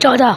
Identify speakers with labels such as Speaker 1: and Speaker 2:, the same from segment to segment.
Speaker 1: 14।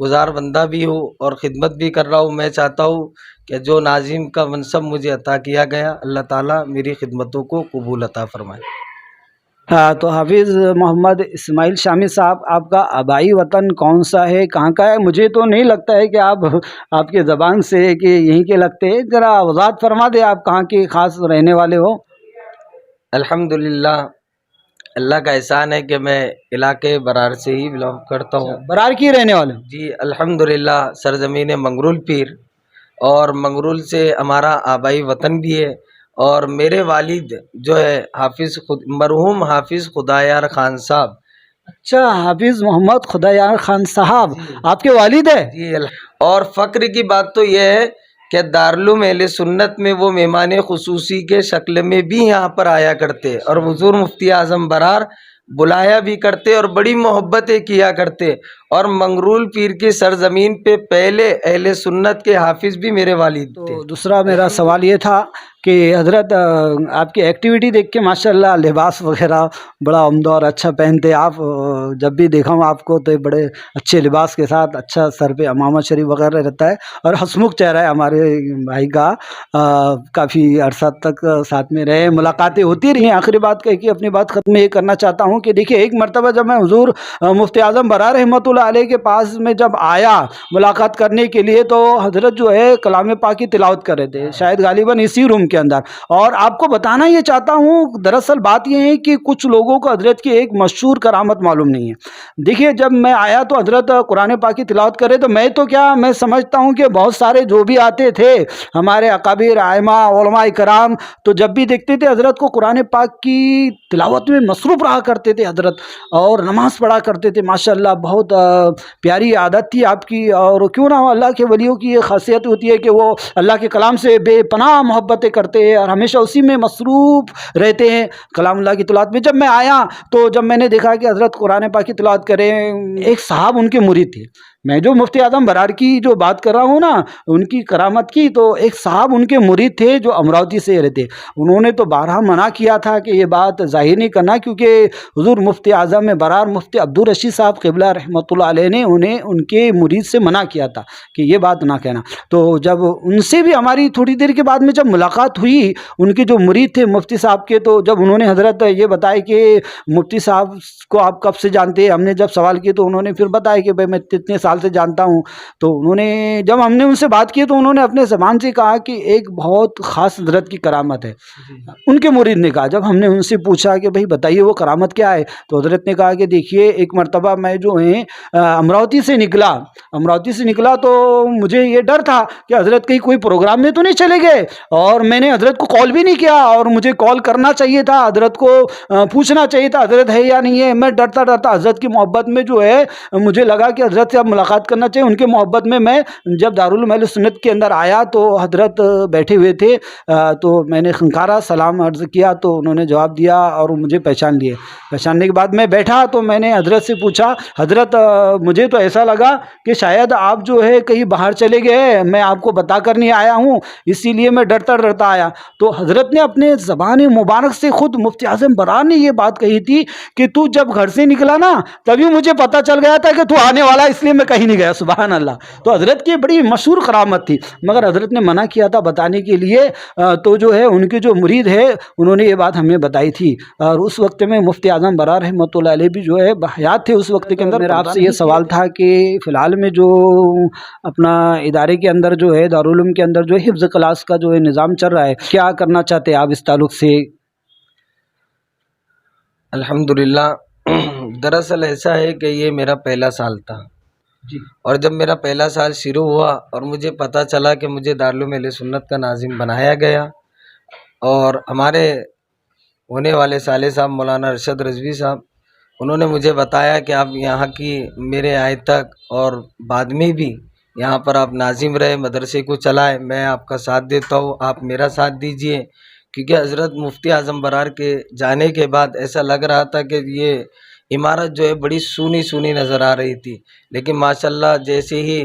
Speaker 2: گزار بندہ بھی ہوں اور خدمت بھی کر رہا ہوں. میں چاہتا ہوں کہ جو ناظم کا منصب مجھے عطا کیا گیا اللہ تعالیٰ میری خدمتوں کو قبول عطا فرمائے.
Speaker 3: ہاں، تو حافظ محمد اسماعیل شامی صاحب، آپ کا آبائی وطن کون سا ہے، کہاں کا ہے؟ مجھے تو نہیں لگتا ہے کہ آپ کے زبان سے کہ یہیں کے لگتے ہیں. ذرا وضاحت فرما دیں آپ کہاں کے خاص رہنے والے ہو.
Speaker 2: الحمدللہ اللہ کا احسان ہے کہ میں علاقے برار سے ہی بلانگ کرتا ہوں.
Speaker 3: برار کی رہنے والے ہو؟
Speaker 2: جی الحمدللہ سرزمین منگرول پیر، اور منگرول سے ہمارا آبائی وطن بھی ہے. اور میرے والد جو ہے مرحوم حافظ خدایار خان صاحب.
Speaker 3: اچھا، حافظ محمد خدایار خان صاحب آپ کے والد ہیں؟
Speaker 2: جی اور فخر کی بات تو یہ ہے کہ دارالعلوم اہل سنت میں وہ مہمان خصوصی کے شکل میں بھی یہاں پر آیا کرتے اور حضور مفتی اعظم برار بلایا بھی کرتے اور بڑی محبتیں کیا کرتے. اور منگرول پیر کی سرزمین پہ پہلے اہل سنت کے حافظ بھی میرے والد تھے.
Speaker 3: تو دوسرا میرا سوال یہ تھا کہ حضرت آپ کی ایکٹیویٹی دیکھ کے ماشاءاللہ لباس وغیرہ بڑا عمدہ اور اچھا پہنتے آپ. جب بھی دیکھا ہوں آپ کو تو بڑے اچھے لباس کے ساتھ اچھا سر پہ امامہ شریف وغیرہ رہتا ہے اور ہسمکھ چہرہ ہے ہمارے بھائی کا. کافی عرصہ تک ساتھ میں رہے، ملاقاتیں ہوتی رہی ہیں. آخری بات کہہ کے اپنی بات ختم یہ کرنا چاہتا ہوں کہ دیکھیے ایک مرتبہ جب میں حضور مفتی اعظم برار رحمۃ اللہ علیہ کے پاس میں جب آیا ملاقات کرنے کے لیے تو حضرت جو ہے کلام پاک کی تلاوت کر رہے تھے، شاید غالباً اسی روم کے اندر. اور آپ کو بتانا یہ چاہتا ہوں دراصل بات یہ ہے کہ کچھ لوگوں کو حضرت کی ایک مشہور کرامت معلوم نہیں ہے. دیکھیے جب میں آیا تو حضرت قرآن پاک کی تلاوت کرے تو میں سمجھتا ہوں کہ بہت سارے جو بھی آتے تھے ہمارے اکابر ائمہ علماء کرام تو جب بھی دیکھتے تھے حضرت کو قرآن پاک کی تلاوت میں مصروف رہا کرتے تھے حضرت، اور نماز پڑھا کرتے تھے. ماشاءاللہ بہت پیاری عادت تھی آپ کی. اور کیوں نہ اللہ کے ولیوں کی یہ خاصیت ہوتی ہے کہ وہ اللہ کے کلام سے بے پناہ محبتیں کرتے ہیں اور ہمیشہ اسی میں مصروف رہتے ہیں کلام اللہ کی تلاوت میں. جب میں آیا تو جب میں نے دیکھا کہ حضرت قرآن پاک کی تلاوت کریں، ایک صاحب ان کے مرید تھے. میں جو مفتی اعظم برار کی جو بات کر رہا ہوں نا ان کی کرامت کی، تو ایک صاحب ان کے مرید تھے جو امراوتی سے رہتے. انہوں نے تو بارہا منع کیا تھا کہ یہ بات ظاہر نہیں کرنا، کیونکہ حضور مفتی اعظم برار مفتی عبدالرشید صاحب قبلہ رحمۃ اللہ علیہ نے انہیں ان کے مرید سے منع کیا تھا کہ یہ بات نہ کہنا. تو جب ان سے بھی ہماری تھوڑی دیر کے بعد میں جب ملاقات ہوئی ان کے جو مرید تھے مفتی صاحب کے، تو جب انہوں نے حضرت یہ بتایا کہ مفتی صاحب کو آپ کب سے جانتے ہیں، ہم نے جب سوال کیا تو انہوں نے پھر بتایا کہ بھائی میں اتنے سال سے جانتا ہوں. تو انہوں نے جب ہم نے ان سے بات کی تو انہوں نے اپنے زبان سے کہا کہ ایک بہت خاص حضرت کی کرامت ہے. ان کے مرید نے کہا، جب ہم نے ان سے پوچھا کہ بھائی بتائیے وہ کرامت کیا ہے، تو حضرت نے کہا کہ دیکھیے ایک مرتبہ میں جو ہے امراوتی سے نکلا تو مجھے یہ ڈر تھا کہ حضرت کہیں کوئی پروگرام میں تو نہیں چلے گئے، اور میں نے حضرت کو کال بھی نہیں کیا، اور مجھے کال کرنا چاہیے تھا، حضرت کو پوچھنا چاہیے تھا حضرت ہے یا نہیں ہے. میں ڈرتا حضرت کی محبت میں جو ہے مجھے لگا کہ حضرت سے اب ملاقات کرنا چاہیے. ان کے محبت میں جب دارالعلوم اہل سنت کے اندر آیا تو حضرت بیٹھے ہوئے تھے، تو میں نے خنکارا سلام عرض کیا تو انہوں نے جواب دیا اور مجھے پہچان لیے. پہچاننے کے بعد میں بیٹھا تو میں نے حضرت سے پوچھا، حضرت مجھے تو ایسا لگا کہ شاید آپ جو ہے کہیں باہر چلے گئے، میں آپ کو بتا کر نہیں آیا ہوں، اسی لیے میں ڈرتا آیا. تو حضرت نے اپنے زبان مبارک سے خود مفتی اعظم برار نے یہ بات کہی تھی کہ تو جب گھر سے نکلا نا تبھی مجھے پتا چل گیا تھا کہ تو آنے والا، اس لیے میں کہیں نہیں گیا. سبحان اللہ. تو حضرت کی بڑی مشہور کرامت تھی، مگر حضرت نے منع کیا تھا بتانے کے لیے. تو جو ہے ان کے جو مرید ہے انہوں نے یہ بات ہمیں بتائی تھی، اور اس وقت میں مفتی اعظم برار رحمۃ اللہ علیہ بھی جو ہے حیات تھے اس وقت کے اندر. میرا آپ سے یہ سوال تھا کہ فی الحال میں جو اپنا ادارے کے اندر جو ہے دارالعلوم کے اندر جو حفظ کلاس کا جو ہے نظام چل رہا ہے، کیا کرنا چاہتے ہیں آپ اس تعلق سے؟
Speaker 2: الحمدللہ دراصل ایسا ہے کہ یہ میرا پہلا سال تھا جی، اور جب میرا پہلا سال شروع ہوا اور مجھے پتہ چلا کہ مجھے دارالعلوم اہل سنت کا ناظم بنایا گیا، اور ہمارے ہونے والے صالح صاحب مولانا ارشد رضوی صاحب انہوں نے مجھے بتایا کہ آپ یہاں کی میرے آئے تک اور بعد میں بھی یہاں پر آپ ناظم رہے، مدرسے کو چلائے، میں آپ کا ساتھ دیتا ہوں، آپ میرا ساتھ دیجئے. کیونکہ حضرت مفتی اعظم برار کے جانے کے بعد ایسا لگ رہا تھا کہ یہ عمارت جو ہے بڑی سونی نظر آ رہی تھی، لیکن ماشاءاللہ جیسے ہی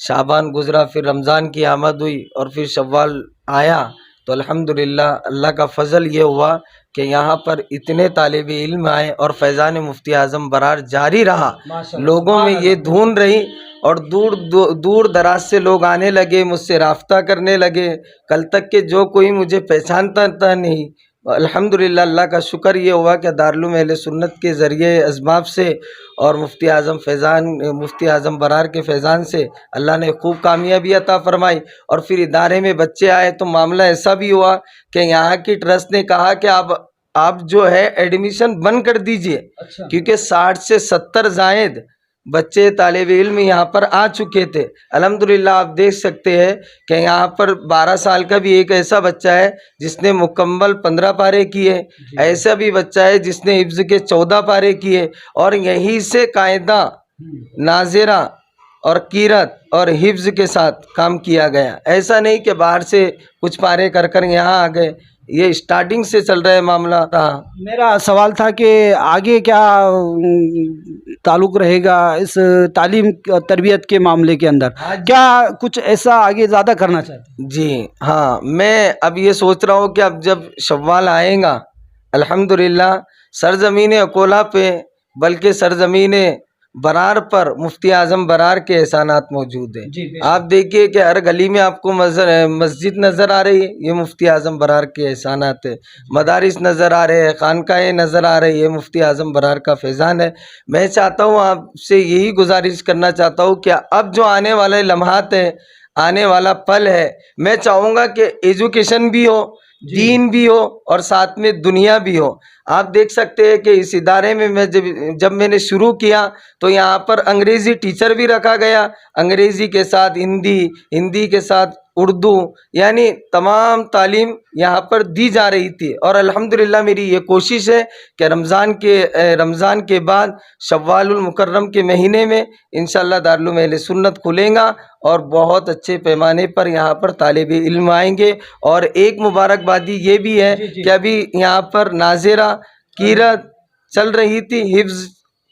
Speaker 2: شعبان گزرا، پھر رمضان کی آمد ہوئی اور پھر شوال آیا، تو الحمدللہ اللہ کا فضل یہ ہوا کہ یہاں پر اتنے طالب علم آئے اور فیضان مفتی اعظم برار جاری رہا، لوگوں میں یہ دھن رہی اور دور دراز سے لوگ آنے لگے، مجھ سے رابطہ کرنے لگے، کل تک کہ جو کوئی مجھے پہچانتا تھا نہیں، الحمدللہ اللہ کا شکر یہ ہوا کہ دارالعلوم اہل سنت کے ذریعے اسباب سے اور مفتی اعظم برار کے فیضان سے اللہ نے خوب کامیابی عطا فرمائی۔ اور پھر ادارے میں بچے آئے تو معاملہ ایسا بھی ہوا کہ یہاں کی ٹرسٹ نے کہا کہ آپ جو ہے ایڈمیشن بند کر دیجئے، کیونکہ 60 سے 70 زائد بچے طالب علم یہاں پر آ چکے تھے۔ الحمدللہ آپ دیکھ سکتے ہیں کہ یہاں پر 12 سال کا بھی ایک ایسا بچہ ہے جس نے مکمل 15 پارے کیے، ایسا بھی بچہ ہے جس نے حفظ کے 14 پارے کیے، اور یہیں سے قاعدہ، ناظرہ اور قیرت اور حفظ کے ساتھ کام کیا گیا۔ ایسا نہیں کہ باہر سے کچھ پارے کر یہاں آ گئے، یہ اسٹارٹنگ سے چل رہا ہے معاملہ تھا۔
Speaker 3: میرا سوال تھا کہ آگے کیا تعلق رہے گا اس تعلیم تربیت کے معاملے کے اندر، کیا کچھ ایسا آگے زیادہ کرنا چاہتے ہیں؟
Speaker 2: جی ہاں، میں اب یہ سوچ رہا ہوں کہ اب جب شوال آئے گا، الحمدللہ سرزمین اکولہ پہ بلکہ سرزمین برار پر مفتی اعظم برار کے احسانات موجود ہیں۔ آپ دیکھیے کہ ہر گلی میں آپ کو مسجد نظر آ رہی ہے، یہ مفتی اعظم برار کے احسانات ہے، مدارس نظر آ رہے ہیں، خانقاہیں نظر آ رہی ہے، مفتی اعظم برار کا فیضان ہے۔ میں چاہتا ہوں، آپ سے یہی گزارش کرنا چاہتا ہوں کہ اب جو آنے والے لمحات ہیں، آنے والا پل ہے، میں چاہوں گا کہ ایجوکیشن بھی ہو، دین بھی ہو اور ساتھ میں دنیا بھی ہو۔ آپ دیکھ سکتے ہیں کہ اس ادارے میں جب میں نے شروع کیا تو یہاں پر انگریزی ٹیچر بھی رکھا گیا، انگریزی کے ساتھ ہندی کے ساتھ اردو، یعنی تمام تعلیم یہاں پر دی جا رہی تھی۔ اور الحمدللہ میری یہ کوشش ہے کہ رمضان کے بعد شوال المکرم کے مہینے میں انشاءاللہ دارالعلوم اہل سنت کھلیں گا اور بہت اچھے پیمانے پر یہاں پر طالب علم آئیں گے۔ اور ایک مبارکبادی یہ بھی ہے کہ ابھی یہاں پر ناظرہ، قیرت چل رہی تھی، حفظ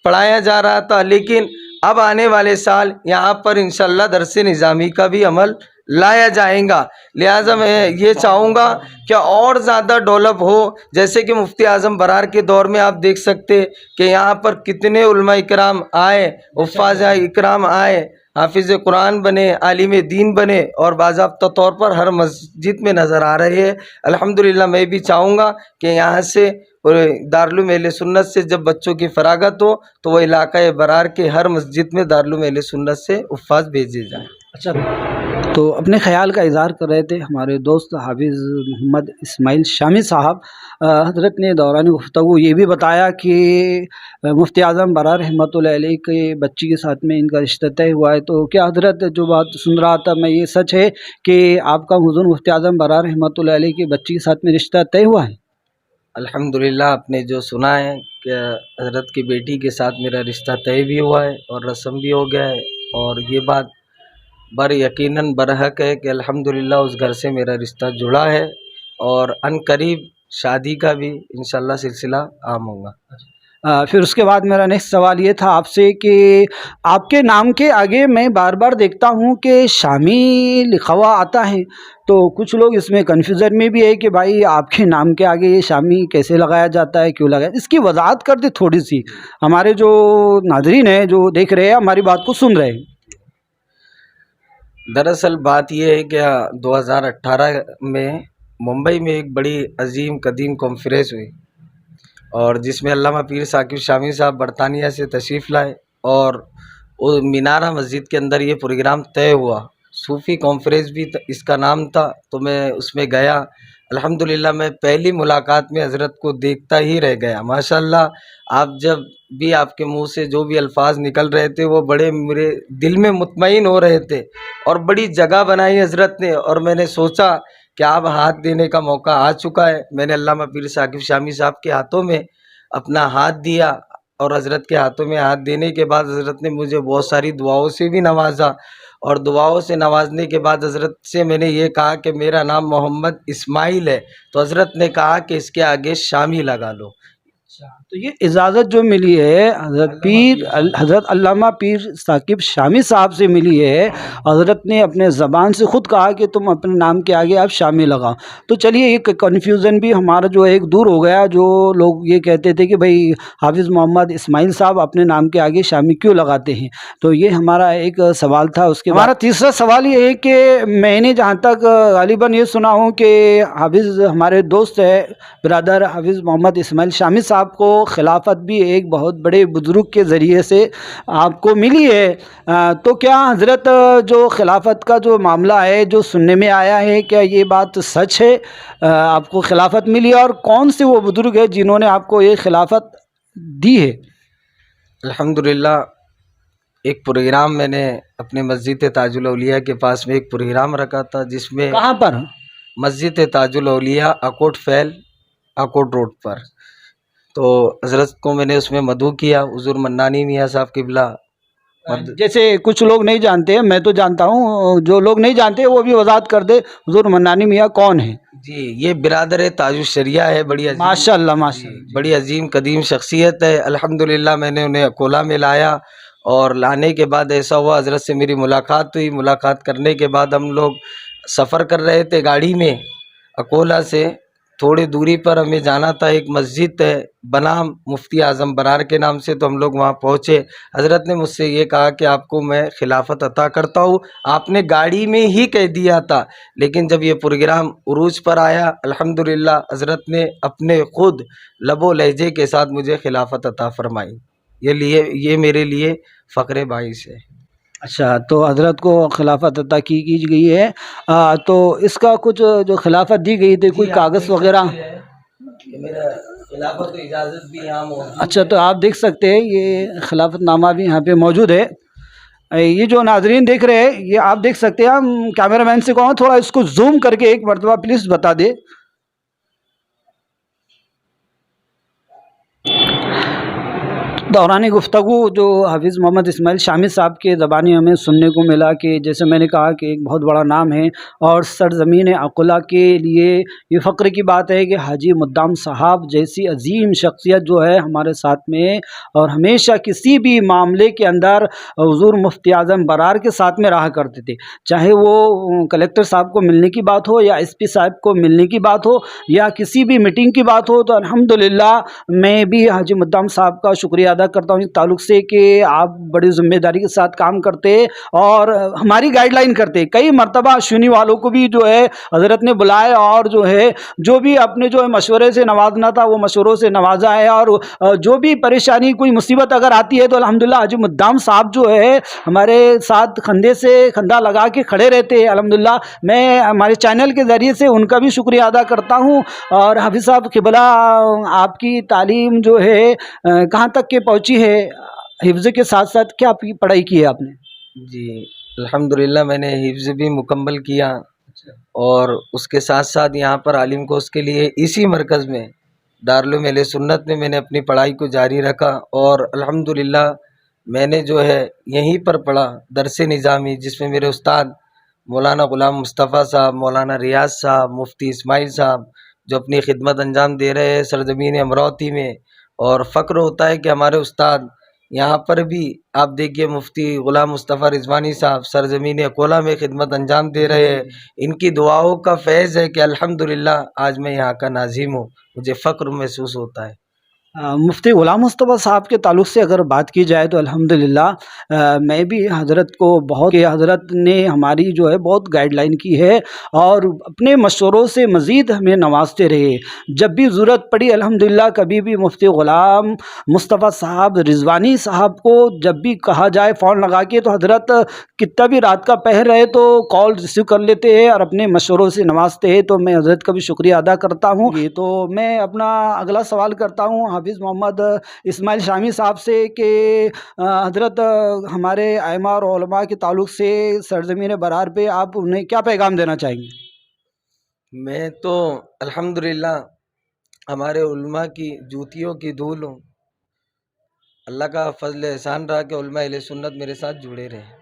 Speaker 2: پڑھایا جا رہا تھا، لیکن اب آنے والے سال یہاں پر انشاءاللہ درس نظامی کا بھی عمل لایا جائے گا۔ لہٰذا میں یہ چاہوں گا کہ اور زیادہ ڈیولپ ہو، جیسے کہ مفتی اعظم برار کے دور میں آپ دیکھ سکتے کہ یہاں پر کتنے علماء اکرام آئے، حفاظ اکرام آئے، حافظ قرآن بنے، عالم دین بنے، اور باضابطہ طور پر ہر مسجد میں نظر آ رہے ہیں۔ الحمدللہ میں بھی چاہوں گا کہ یہاں سے دارالعلوم اہل سنت سے جب بچوں کی فراغت ہو تو وہ علاقہ برار کے ہر مسجد میں دارالعلوم اہل سنت سے حفاظ بھیجے جائیں۔
Speaker 3: اچھا، تو اپنے خیال کا اظہار کر رہے تھے ہمارے دوست حافظ محمد اسماعیل شامی صاحب۔ حضرت نے دوران گفتگو یہ بھی بتایا کہ مفتی اعظم برار رحمۃ اللہ علیہ کے بچی کے ساتھ میں ان کا رشتہ طے ہوا ہے، تو کیا حضرت جو بات سن رہا تھا میں، یہ سچ ہے کہ آپ کا حضور مفتی اعظم برار رحمۃ اللہ علیہ کے بچی کے ساتھ میں رشتہ طے ہوا ہے؟
Speaker 2: الحمدللہ آپ نے جو سنا ہے کہ حضرت کی بیٹی کے ساتھ میرا رشتہ طے بھی ہوا ہے اور رسم بھی ہو گیا ہے، اور یہ بات یقیناً برحق ہے کہ الحمدللہ اس گھر سے میرا رشتہ جڑا ہے، اور ان قریب شادی کا بھی انشاءاللہ سلسلہ عام ہوگا۔
Speaker 3: پھر اس کے بعد میرا نیکسٹ سوال یہ تھا آپ سے کہ آپ کے نام کے آگے میں بار بار دیکھتا ہوں کہ شامی لکھا ہوا آتا ہے، تو کچھ لوگ اس میں کنفیوژن میں بھی ہے کہ بھائی آپ کے نام کے آگے یہ شامی کیسے لگایا جاتا ہے، کیوں لگایا، اس کی وضاحت کر دیں تھوڑی سی، ہمارے جو ناظرین ہیں جو دیکھ رہے ہیں ہماری بات کو سن رہے ہیں۔
Speaker 2: دراصل بات یہ ہے کہ 2018 میں ممبئی میں ایک بڑی عظیم قدیم کانفرنس ہوئی، اور جس میں علامہ پیر ثاقب شامی صاحب برطانیہ سے تشریف لائے، اور مینارہ مسجد کے اندر یہ پروگرام طے ہوا، صوفی کانفرنس بھی اس کا نام تھا، تو میں اس میں گیا۔ الحمدللہ میں پہلی ملاقات میں حضرت کو دیکھتا ہی رہ گیا۔ ماشاءاللہ آپ جب بھی آپ کے منہ سے جو بھی الفاظ نکل رہے تھے وہ بڑے میرے دل میں مطمئن ہو رہے تھے، اور بڑی جگہ بنائی حضرت نے، اور میں نے سوچا کہ اب ہاتھ دینے کا موقع آ چکا ہے۔ میں نے علامہ پیر ثاقب شامی صاحب کے ہاتھوں میں اپنا ہاتھ دیا، اور حضرت کے ہاتھوں میں ہاتھ دینے کے بعد حضرت نے مجھے بہت ساری دعاؤں سے بھی نوازا، اور دعاؤں سے نوازنے کے بعد حضرت سے میں نے یہ کہا کہ میرا نام محمد اسماعیل ہے، تو حضرت نے کہا کہ اس کے آگے شامی لگا لو۔
Speaker 3: تو یہ اجازت جو ملی ہے حضرت علامہ پیر ثاقب شامی صاحب سے ملی ہے، حضرت نے اپنے زبان سے خود کہا کہ تم اپنے نام کے آگے آپ شامی لگاؤ. تو چلیے ایک کنفیوژن بھی ہمارا جو ہے ایک دور ہو گیا، جو لوگ یہ کہتے تھے کہ بھئی حافظ محمد اسماعیل صاحب اپنے نام کے آگے شامی کیوں لگاتے ہیں. تو یہ ہمارا ایک سوال تھا. اس کے ہمارا تیسرا سوال یہ ہے کہ میں نے جہاں تک غالباً یہ سنا ہوں کہ حافظ ہمارے دوست ہے برادر حافظ محمد اسماعیل شامی صاحب کو خلافت بھی ایک بہت بڑے بزرگ کے ذریعے سے آپ کو ملی ہے. تو کیا حضرت جو خلافت کا جو معاملہ ہے جو سننے میں آیا ہے، کیا یہ بات سچ ہے؟ آپ کو خلافت ملی اور کون سے وہ بزرگ ہیں جنہوں نے آپ کو یہ خلافت دی ہے؟
Speaker 2: الحمدللہ ایک پروگرام میں نے اپنے مسجد تاج الاولیاء کے پاس میں ایک پروگرام رکھا تھا، جس میں
Speaker 3: کہاں پر؟
Speaker 2: مسجد تاج الاولیاء اکوٹ فیل اکوٹ روڈ پر. تو حضرت کو میں نے اس میں مدعو کیا. حضور منانی میاں صاحب قبلہ.
Speaker 3: جیسے کچھ لوگ نہیں جانتے ہیں، میں تو جانتا ہوں، جو لوگ نہیں جانتے وہ بھی وضاحت کر دے حضور منانی میاں کون ہیں؟
Speaker 2: جی یہ برادر تاج الشریعہ ہے، بڑی عظیم،
Speaker 3: ماشاء اللہ ماشاء اللہ.
Speaker 2: بڑی عظیم قدیم شخصیت ہے. الحمدللہ میں نے انہیں اکولا میں لایا، اور لانے کے بعد ایسا ہوا حضرت سے میری ملاقات ہوئی. ملاقات کرنے کے بعد ہم لوگ سفر کر رہے تھے گاڑی میں. اکولا سے تھوڑی دوری پر ہمیں جانا تھا، ایک مسجد ہے بنام مفتی اعظم برار کے نام سے. تو ہم لوگ وہاں پہنچے. حضرت نے مجھ سے یہ کہا کہ آپ کو میں خلافت عطا کرتا ہوں. آپ نے گاڑی میں ہی کہہ دیا تھا، لیکن جب یہ پروگرام عروج پر آیا الحمدللہ حضرت نے اپنے خود لب و لہجے کے ساتھ مجھے خلافت عطا فرمائی. یہ میرے لیے فخر باعث ہے.
Speaker 3: اچھا، تو حضرت کو خلافت عطا کی گئی ہے. تو اس کا کچھ جو خلافت دی گئی تھی کوئی کاغذ وغیرہ؟
Speaker 2: میرا خلافت و اجازت بھی یہاں موجود.
Speaker 3: اچھا، تو آپ دیکھ سکتے ہیں یہ خلافت نامہ بھی یہاں پہ موجود ہے. یہ جو ناظرین دیکھ رہے ہیں یہ آپ دیکھ سکتے ہیں. ہم کیمرہ مین سے کہوں تھوڑا اس کو زوم کر کے ایک مرتبہ پلیز بتا دے. دوران گفتگو جو حافظ محمد اسماعیل شامی صاحب کے زبانی ہمیں سننے کو ملا کہ جیسے میں نے کہا کہ ایک بہت بڑا نام ہے، اور سرزمین اقلا کے لیے یہ فخر کی بات ہے کہ حاجی مدام صاحب جیسی عظیم شخصیت جو ہے ہمارے ساتھ میں، اور ہمیشہ کسی بھی معاملے کے اندر حضور مفتی اعظم برار کے ساتھ میں رہا کرتے تھے. چاہے وہ کلیکٹر صاحب کو ملنے کی بات ہو، یا ایس پی صاحب کو ملنے کی بات ہو، یا کسی بھی میٹنگ کی بات ہو. تو الحمدللہ میں بھی حاجی مدام صاحب کا شکریہ ادا کرتا ہوں اس تعلق سے کہ آپ بڑی ذمہ داری کے ساتھ کام کرتے اور ہماری گائیڈ لائن کرتے. کئی مرتبہ اشونی والوں کو بھی جو ہے حضرت نے بلائے، اور جو ہے جو بھی اپنے جو ہے مشورے سے نوازنا تھا وہ مشوروں سے نوازا ہے. اور جو بھی پریشانی کوئی مصیبت اگر آتی ہے تو الحمدللہ حاجی مدام صاحب جو ہے ہمارے ساتھ کندھے سے کندھا لگا کے کھڑے رہتے ہیں. الحمدللہ میں ہمارے چینل کے ذریعے سے ان کا بھی شکریہ ادا کرتا ہوں. اور حافظ صاحب قبلہ آپ کی تعلیم جو ہے کہاں تک کے پہنچی ہے؟ حفظ کے ساتھ ساتھ کیا پڑھائی کی ہے آپ نے؟
Speaker 2: جی الحمدللہ میں نے حفظ بھی مکمل کیا، اور اس کے ساتھ ساتھ یہاں پر عالم کورس کے لیے اسی مرکز میں دارالعلوم اہل سنت میں نے اپنی پڑھائی کو جاری رکھا. اور الحمدللہ میں نے جو ہے یہیں پر پڑھا درس نظامی، جس میں میرے استاد مولانا غلام مصطفیٰ صاحب، مولانا ریاض صاحب، مفتی اسماعیل صاحب جو اپنی خدمت انجام دے رہے ہیں سرزمین امراوتی میں. اور فخر ہوتا ہے کہ ہمارے استاد یہاں پر بھی آپ دیکھیے مفتی غلام مصطفیٰ رضوانی صاحب سرزمین اکولا میں خدمت انجام دے رہے ہیں. ان کی دعاؤں کا فیض ہے کہ الحمدللہ آج میں یہاں کا ناظم ہوں. مجھے فخر محسوس ہوتا ہے.
Speaker 3: مفتی غلام مصطفیٰ صاحب کے تعلق سے اگر بات کی جائے تو الحمدللہ میں بھی حضرت کو بہت، کہ حضرت نے ہماری جو ہے بہت گائیڈ لائن کی ہے، اور اپنے مشوروں سے مزید ہمیں نوازتے رہے. جب بھی ضرورت پڑی الحمدللہ کبھی بھی مفتی غلام مصطفیٰ صاحب رضوانی صاحب کو جب بھی کہا جائے فون لگا کے، تو حضرت کتنا بھی رات کا پہر رہے تو کال ریسیو کر لیتے ہیں اور اپنے مشوروں سے نوازتے ہیں. تو میں حضرت کا بھی شکریہ ادا کرتا ہوں. تو میں اپنا اگلا سوال کرتا ہوں حافظ محمد اسماعیل شامی صاحب سے کہ حضرت ہمارے ائمہ اور علماء کے تعلق سے سرزمین برار پہ آپ انہیں کیا پیغام دینا چاہیں گے؟
Speaker 2: میں تو الحمدللہ ہمارے علماء کی جوتیوں کی دھول ہوں. اللہ کا فضل احسان رہا کہ علماء اہل سنت میرے ساتھ جڑے رہے.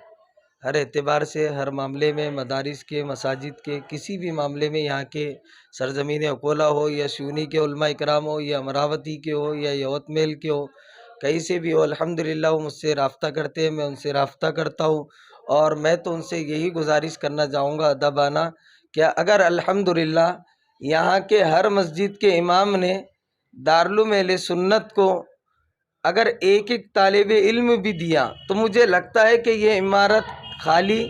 Speaker 2: ہر اعتبار سے ہر معاملے میں، مدارس کے، مساجد کے، کسی بھی معاملے میں یہاں کے سرزمین اکولا ہو یا شیونی کے علماء اکرام ہو یا امراوتی کے ہو یا یوت میل کے ہو، کہیں سے بھی ہو، الحمدللہ وہ مجھ سے رابطہ کرتے ہیں، میں ان سے رابطہ کرتا ہوں. اور میں تو ان سے یہی گزارش کرنا چاہوں گا ادبانہ کہ اگر الحمدللہ یہاں کے ہر مسجد کے امام نے دارالعلوم اہل سنت کو اگر ایک ایک طالب علم بھی دیا تو مجھے لگتا ہے کہ یہ عمارت خالی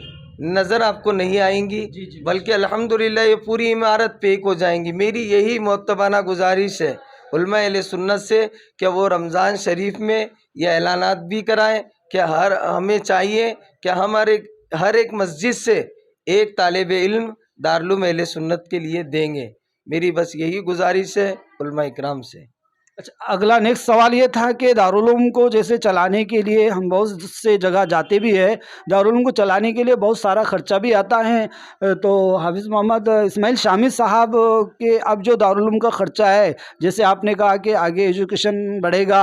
Speaker 2: نظر آپ کو نہیں آئیں گی، بلکہ الحمدللہ یہ پوری عمارت پیک ہو جائیں گی. میری یہی مؤدبانہ گزارش ہے علماء اہل سنت سے کہ وہ رمضان شریف میں یہ اعلانات بھی کرائیں کہ ہمیں چاہیے کہ ہر ایک مسجد سے ایک طالب علم دارالعلوم اہل سنت کے لیے دیں گے. میری بس یہی گزارش ہے علماء اکرام سے.
Speaker 3: اچھا، اگلا نیکسٹ سوال یہ تھا کہ دارالعلوم کو جیسے چلانے کے لیے ہم بہت سے جگہ جاتے بھی ہیں، دارالعلوم کو چلانے کے لیے بہت سارا خرچہ بھی آتا ہے، تو حافظ محمد اسماعیل شامی صاحب کے اب جو دارالعلوم کا خرچہ ہے، جیسے آپ نے کہا کہ آگے ایجوکیشن بڑھے گا،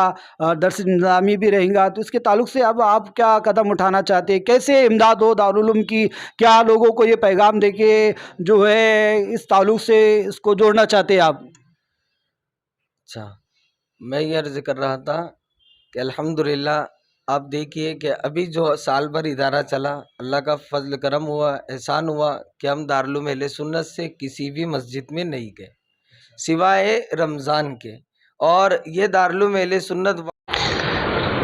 Speaker 3: درس نظامی بھی رہیں گا، تو اس کے تعلق سے اب آپ کیا قدم اٹھانا چاہتے ہیں؟ کیسے امداد ہو دارالعلوم کی؟ کیا لوگوں کو یہ پیغام دے کے جو ہے اس تعلق سے اس کو جوڑنا چاہتے ہیں آپ؟
Speaker 2: اچھا، میں یہ عرض کر رہا تھا کہ الحمدللہ آپ دیکھیے کہ ابھی جو سال بھر ادارہ چلا، اللہ کا فضل کرم ہوا، احسان ہوا کہ ہم دارالعلوم اہل سنت سے کسی بھی مسجد میں نہیں گئے سوائے رمضان کے. اور یہ دارالعلوم اہل سنت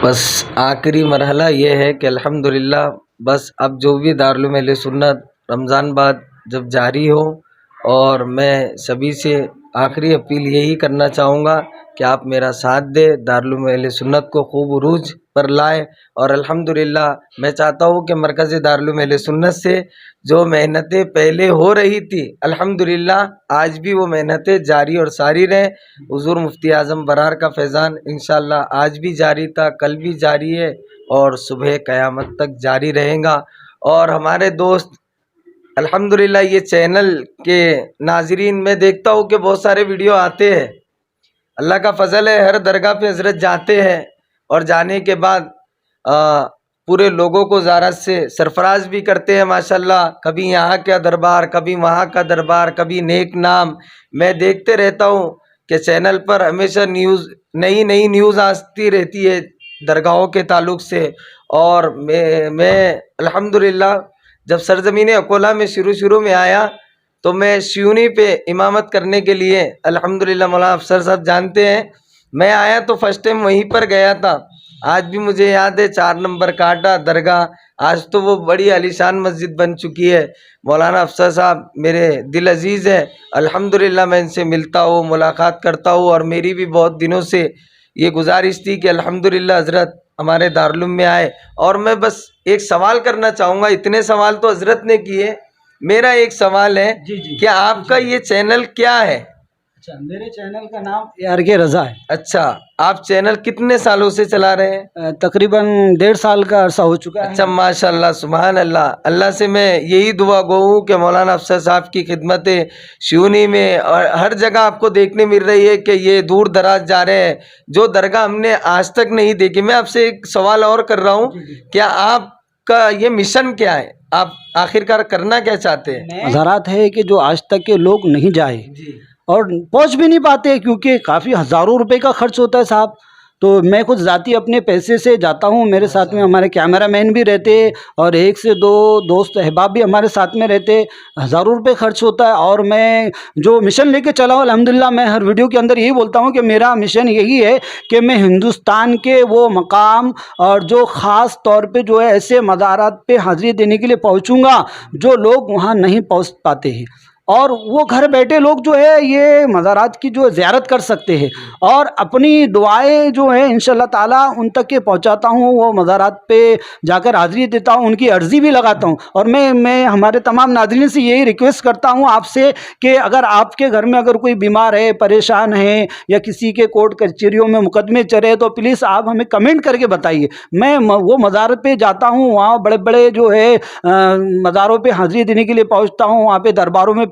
Speaker 2: بس آخری مرحلہ یہ ہے کہ الحمدللہ بس اب جو بھی دارالعلوم اہل سنت رمضان بعد جب جاری ہو، اور میں سبھی سے آخری اپیل یہی کرنا چاہوں گا کہ آپ میرا ساتھ دے، دارالعلوم اہل سنت کو خوب عروج پر لائیں. اور الحمدللہ میں چاہتا ہوں کہ مرکز دارالعلوم اہل سنت سے جو محنتیں پہلے ہو رہی تھی الحمدللہ آج بھی وہ محنتیں جاری اور ساری رہیں. حضور مفتی اعظم برار کا فیضان انشاءاللہ آج بھی جاری تھا، کل بھی جاری ہے اور صبح قیامت تک جاری رہے گا. اور ہمارے دوست الحمدللہ یہ چینل کے ناظرین، میں دیکھتا ہوں کہ بہت سارے ویڈیو آتے ہیں، اللہ کا فضل ہے ہر درگاہ پہ حضرت جاتے ہیں اور جانے کے بعد پورے لوگوں کو زیارت سے سرفراز بھی کرتے ہیں ماشاءاللہ. کبھی یہاں کا دربار، کبھی وہاں کا دربار، کبھی نیک نام. میں دیکھتے رہتا ہوں کہ چینل پر ہمیشہ نئی نیوز آتی رہتی ہے درگاہوں کے تعلق سے. اور میں الحمدللہ جب سرزمین اکولا میں شروع میں آیا تو میں شیونی پہ امامت کرنے کے لیے الحمدللہ مولانا افسر صاحب جانتے ہیں، میں آیا تو فرسٹ ٹائم وہیں پر گیا تھا. آج بھی مجھے یاد ہے 4 نمبر کاٹا درگاہ، آج تو وہ بڑی عالیشان مسجد بن چکی ہے. مولانا افسر صاحب میرے دل عزیز ہے، الحمدللہ میں ان سے ملتا ہوں، ملاقات کرتا ہوں. اور میری بھی بہت دنوں سے یہ گزارش تھی کہ الحمدللہ حضرت ہمارے دارالعلوم میں آئے. اور میں بس ایک سوال کرنا چاہوں گا، اتنے سوال تو حضرت نے کیے، میرا ایک سوال ہے کہ آپ کا یہ چینل کیا ہے؟
Speaker 3: اچھا، میرے چینل کا نام ARK رضا ہے.
Speaker 2: اچھا، آپ چینل کتنے سالوں سے چلا رہے ہیں؟
Speaker 3: تقریباً 1.5 سال کا عرصہ ہو چکا ہے.
Speaker 2: اچھا، ماشاءاللہ، سبحان اللہ. اللہ سے میں یہی دعا گو ہوں کہ مولانا افسر صاحب کی خدمتیں شیونی میں اور ہر جگہ آپ کو دیکھنے مل رہی ہے کہ یہ دور دراز جا رہے ہیں، جو درگاہ ہم نے آج تک نہیں دیکھی. میں آپ سے ایک سوال اور کر رہا ہوں، کیا آپ کا یہ مشن کیا ہے؟ آپ آخرکار کرنا کیا چاہتے ہیں؟
Speaker 3: مزارات ہے کہ جو آج تک کے لوگ نہیں جائے اور پہنچ بھی نہیں پاتے، کیونکہ کافی ہزاروں روپے کا خرچ ہوتا ہے صاحب. تو میں خود ذاتی اپنے پیسے سے جاتا ہوں، میرے ساتھ میں ہمارے کیمرہ مین بھی رہتے اور 1 سے 2 دوست احباب بھی ہمارے ساتھ میں رہتے. ہزاروں روپے خرچ ہوتا ہے. اور میں جو مشن لے کے چلا ہوں الحمدللہ، میں ہر ویڈیو کے اندر یہی بولتا ہوں کہ میرا مشن یہی ہے کہ میں ہندوستان کے وہ مقام اور جو خاص طور پہ جو ہے ایسے مزارات پہ حاضری دینے کے لیے پہنچوں گا جو لوگ وہاں نہیں پہنچ پاتے ہیں، اور وہ گھر بیٹھے لوگ جو ہے یہ مزارات کی جو زیارت کر سکتے ہیں. اور اپنی دعائیں جو ہیں انشاءاللہ تعالیٰ ان تک کے پہنچاتا ہوں، وہ مزارات پہ جا کر حاضری دیتا ہوں، ان کی عرضی بھی لگاتا ہوں. اور میں ہمارے تمام ناظرین سے یہی ریکویسٹ کرتا ہوں آپ سے کہ اگر آپ کے گھر میں اگر کوئی بیمار ہے، پریشان ہے، یا کسی کے کورٹ کچہریوں میں مقدمے چلے، تو پلیز آپ ہمیں کمنٹ کر کے بتائیے. میں وہ مزارت پہ جاتا ہوں، وہاں بڑے بڑے جو ہے مزاروں پہ حاضری دینے کے لیے پہنچتا ہوں، وہاں پہ درباروں میں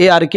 Speaker 3: ARK